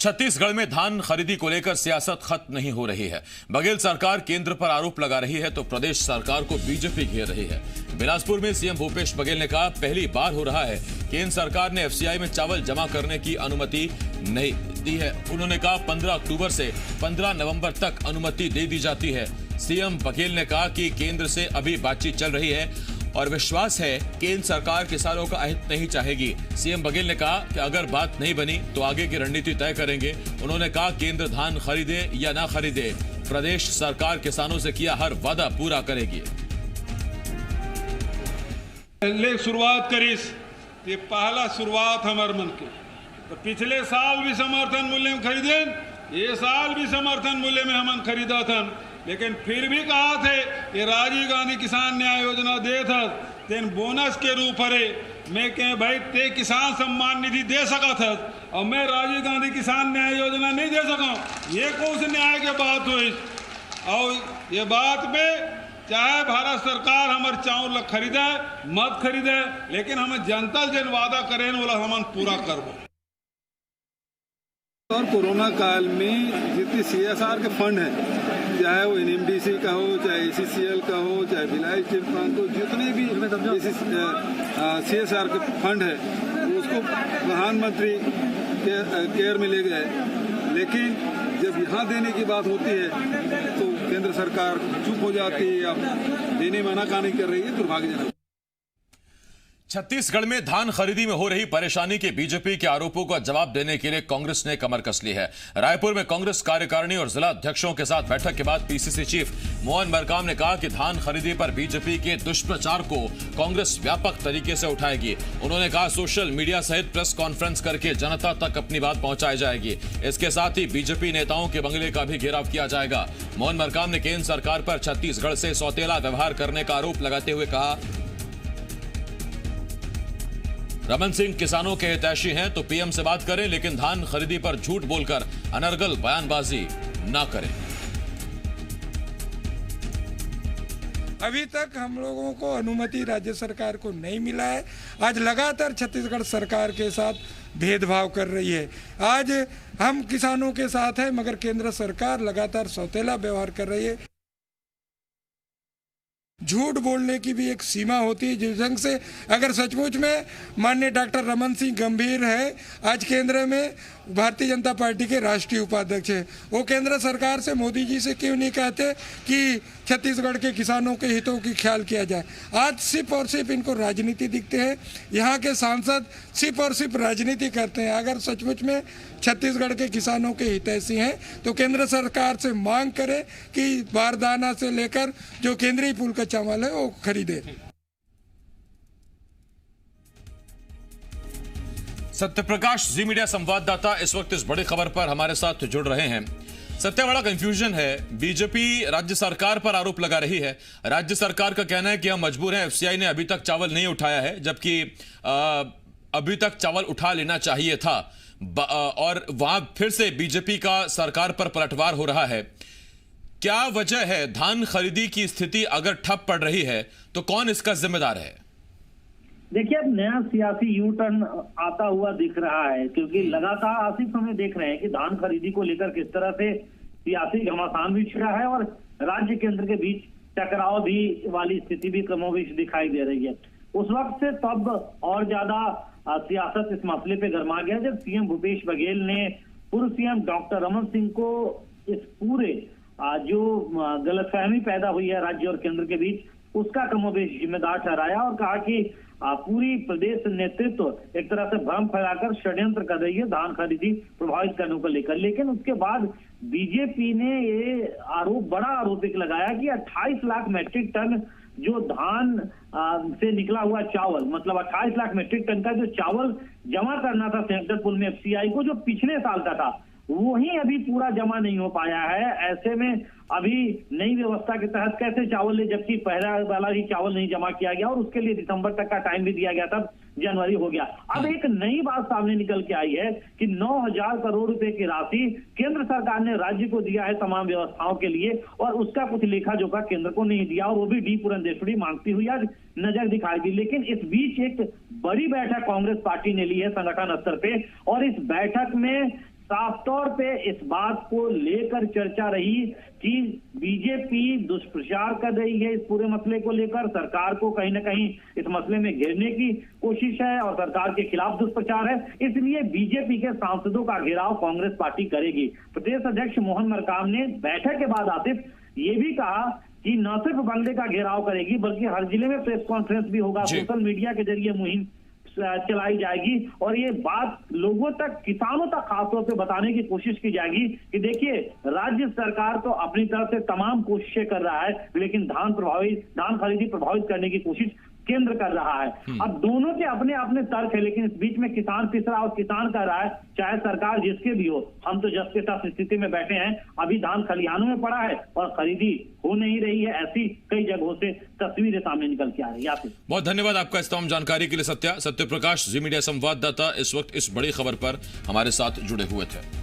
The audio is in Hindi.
छत्तीसगढ़ में धान खरीदी को लेकर सियासत खत्म नहीं हो रही है। बघेल सरकार केंद्र पर आरोप लगा रही है तो प्रदेश सरकार को बीजेपी घेर रही है। बिलासपुर में सीएम भूपेश बघेल ने कहा, पहली बार हो रहा है केंद्र सरकार ने एफसीआई में चावल जमा करने की अनुमति नहीं दी है। उन्होंने कहा 15 अक्टूबर से 15 नवंबर तक अनुमति दे दी जाती है। सीएम बघेल ने कहा कि केंद्र से अभी बातचीत चल रही है और विश्वास है केंद्र सरकार किसानों का अहित नहीं चाहेगी। सीएम बघेल ने कहा कि अगर बात नहीं बनी तो आगे की रणनीति तय करेंगे। उन्होंने कहा केंद्र धान खरीदे या ना खरीदे, प्रदेश सरकार किसानों से किया हर वादा पूरा करेगी। पहले शुरुआत करीस ये पहला शुरुआत हमारे मन के तो पिछले साल भी समर्थन मूल्य में खरीदे, ये साल भी समर्थन मूल्य में हमन खरीदा था, लेकिन फिर भी कहा थे ये राजीव गांधी किसान न्याय योजना दे था तेन बोनस के रूप हरे मैं कह भाई ते किसान सम्मान निधि दे सका था और मैं राजीव गांधी किसान न्याय योजना नहीं दे सका। ये कौन से न्याय के बात हुई? और ये बात पे चाहे भारत सरकार हमारे चावल खरीदे मत खरीदे, लेकिन हम जनता जन वादा करें बोला हम पूरा करबो। और कोरोना काल में जितने सीएसआर के फंड हैं, चाहे वो एनएमडीसी का हो, चाहे एसीसीएल का हो, चाहे भिलाई स्टील प्लांट हो, जितने भी सीएसआर के फंड है उसको प्रधानमंत्री केयर में ले गए, लेकिन जब यहाँ देने की बात होती है तो केंद्र सरकार चुप हो जाती है या देने मना नहीं कर रही है। दुर्भाग्यजनक। छत्तीसगढ़ में धान खरीदी में हो रही परेशानी के बीजेपी के आरोपों का जवाब देने के लिए कांग्रेस ने कमर कस ली है। रायपुर में कांग्रेस कार्यकारिणी और जिला अध्यक्षों के साथ बैठक के बाद पीसीसी चीफ मोहन मरकाम ने कहा कि धान खरीदी पर बीजेपी के दुष्प्रचार को कांग्रेस व्यापक तरीके से उठाएगी। उन्होंने कहा सोशल मीडिया सहित प्रेस कॉन्फ्रेंस करके जनता तक अपनी बात पहुंचाई जाएगी। इसके साथ ही बीजेपी नेताओं के बंगले का भी घेराव किया जाएगा। मोहन मरकाम ने केंद्र सरकार पर छत्तीसगढ़ से सौतेला व्यवहार करने का आरोप लगाते हुए कहा, रमन सिंह किसानों के हितैषी हैं तो पीएम से बात करें, लेकिन धान खरीदी पर झूठ बोलकर अनर्गल बयानबाजी ना करें। अभी तक हम लोगों को अनुमति राज्य सरकार को नहीं मिला है। आज लगातार छत्तीसगढ़ सरकार के साथ भेदभाव कर रही है। आज हम किसानों के साथ हैं मगर केंद्र सरकार लगातार सौतेला व्यवहार कर रही है। झूठ बोलने की भी एक सीमा होती है, जिस ढंग से अगर सचमुच में माननीय डॉक्टर रमन सिंह गंभीर है, आज केंद्र में भारतीय जनता पार्टी के राष्ट्रीय उपाध्यक्ष है, वो केंद्र सरकार से मोदी जी से क्यों नहीं कहते कि छत्तीसगढ़ के किसानों के हितों की ख्याल किया जाए? आज सिर्फ और सिर्फ इनको राजनीति दिखते हैं। यहाँ के सांसद सिर्फ और सिर्फ राजनीति करते हैं। अगर सचमुच में छत्तीसगढ़ के किसानों के हितैषी हैं तो केंद्र सरकार से मांग करें कि बारदाना से लेकर जो केंद्रीय पुल का चावल है वो खरीदे। सत्यप्रकाश जी मीडिया संवाददाता इस वक्त इस बड़ी खबर पर हमारे साथ जुड़ रहे हैं। सत्य, बड़ा कंफ्यूजन है। बीजेपी राज्य सरकार पर आरोप लगा रही है। राज्य सरकार का कहना है कि हम मजबूर हैं, एफसीआई ने अभी तक चावल नहीं उठाया है, जबकि अभी तक चावल उठा लेना चाहिए था। और वहां फिर से बीजेपी का सरकार पर पलटवार हो रहा है। क्या वजह है? धान खरीदी की स्थिति अगर ठप पड़ रही है तो कौन इसका जिम्मेदार है? देखिए, अब नया सियासी यू टर्न आता हुआ दिख रहा है, क्योंकि लगातार आसिफ हमें देख रहे हैं कि धान खरीदी को लेकर किस तरह से सियासी घमासान भी छिड़ा है और राज्य केंद्र के बीच टकराव भी वाली स्थिति भी कमोबेश दिखाई दे रही है। उस वक्त से तब और ज्यादा सियासत इस मसले पे गर्मा गया जब सीएम भूपेश बघेल ने पूर्व सीएम डॉक्टर रमन सिंह को इस पूरे जो गलतफहमी पैदा हुई है राज्य और केंद्र के बीच उसका कमोबेश जिम्मेदार ठहराया और कहा कि पूरी प्रदेश नेतृत्व एक तरह से भ्रम फैलाकर षड्यंत्र कर रही है धान खरीदी प्रभावित करने को लेकर। लेकिन उसके बाद बीजेपी ने ये बड़ा आरोप एक लगाया कि 28 लाख मैट्रिक टन जो धान से निकला हुआ चावल, मतलब 28 लाख मैट्रिक टन का जो चावल जमा करना था सेंट्रल पूल में एफसीआई को, जो पिछले साल का था, वही अभी पूरा जमा नहीं हो पाया है। ऐसे में अभी नई व्यवस्था के तहत कैसे चावल ले, जबकि पहला वाला ही चावल नहीं जमा किया गया और उसके लिए दिसंबर तक का टाइम भी दिया गया था, जनवरी हो गया। अब एक नई बात सामने निकल के आई है कि 9,000 करोड़ रुपए की राशि केंद्र सरकार ने राज्य को दिया है तमाम व्यवस्थाओं के लिए और उसका कुछ लेखा जोखा केंद्र को नहीं दिया और वो भी डी पुरंदेश्वरी मांगती हुई आज नजर दिखाई दी। लेकिन इस बीच एक बड़ी बैठक कांग्रेस पार्टी ने ली है संगठन स्तर पे और इस बैठक में साफ तौर पे इस बात को लेकर चर्चा रही कि बीजेपी दुष्प्रचार कर रही है इस पूरे मसले को लेकर, सरकार को कहीं ना कहीं इस मसले में घेरने की कोशिश है और सरकार के खिलाफ दुष्प्रचार है, इसलिए बीजेपी के सांसदों का घेराव कांग्रेस पार्टी करेगी। प्रदेश अध्यक्ष मोहन मरकाम ने बैठक के बाद आसिफ ये भी कहा कि न सिर्फ बंगले का घेराव करेगी बल्कि हर जिले में प्रेस कॉन्फ्रेंस भी होगा, सोशल मीडिया के जरिए मुहिम चलाई जाएगी और ये बात लोगों तक, किसानों तक खासतौर से बताने की कोशिश की जाएगी कि देखिए राज्य सरकार तो अपनी तरफ से तमाम कोशिशें कर रहा है, लेकिन धान खरीदी प्रभावित करने की कोशिश केंद्र कर रहा है। अब दोनों के अपने अपने तर्क है, लेकिन इस बीच में किसान पिस रहा और किसान कह रहा है चाहे सरकार जिसके भी हो, हम तो जस के साथ स्थिति में बैठे हैं, अभी धान खलिहानों में पड़ा है और खरीदी हो नहीं रही है। ऐसी कई जगहों से तस्वीरें सामने निकल के आ रही है। बहुत धन्यवाद आपका इस तमाम जानकारी के लिए। सत्य प्रकाश, जी मीडिया संवाददाता, इस वक्त इस बड़ी खबर पर हमारे साथ जुड़े हुए थे।